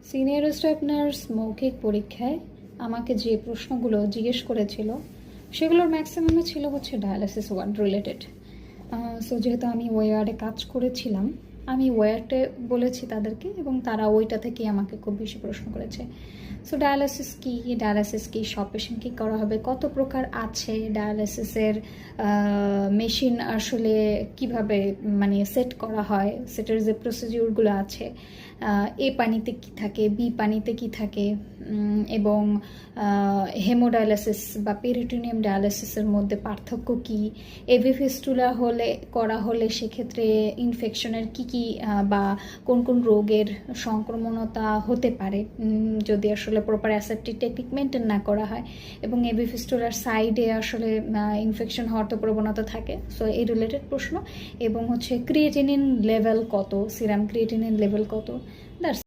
Senior staff nurse মৌখিক পরীক্ষায় আমাকে যে প্রশ্নগুলো জিজ্ঞেস করেছিল সেগুলোর ম্যাক্সিমামে ছিল হচ্ছে ডায়ালিসিস ওয়ার্ড রিলেটেড। সো যেহেতু আমি ওই ওয়ার্ডে কাজ করেছিলাম, আমি ওয়ার্ডে বলেছি তাদেরকে এবং তারা ওইটা থেকেই আমাকে খুব বেশি প্রশ্ন করেছে। সো ডায়ালিসিস কি সব পেশেন্ট কী করা হবে, কত প্রকার আছে, ডায়ালিসিসের মেশিন আসলে কিভাবে মানে সেট করা হয়, সেটের যে প্রসিডিউরগুলো আছে, এ পানিতে কি থাকে, বি পানিতে কি থাকে, এবং হেমোডায়ালিসিস বা পেরিটোনিয়াম ডায়ালিসিসের মধ্যে পার্থক্য কি, এভি ফিস্টুলা করা হলে সেক্ষেত্রে ইনফেকশনের কি বা কোন কোন রোগের সংক্রমণতা হতে পারে যদি আসলে প্রপার অ্যাসেপ্টিক টেকনিক মেনটেন না করা হয়, এবং এভি ফিস্টুলার সাইডে আসলে ইনফেকশন হওয়ার তো প্রবণতা থাকে। সো এই রিলেটেড প্রশ্ন, এবং হচ্ছে ক্রিয়েটিনিন লেভেল কত, সিরাম ক্রিয়েটিনিন লেভেল কত, দ্যাটস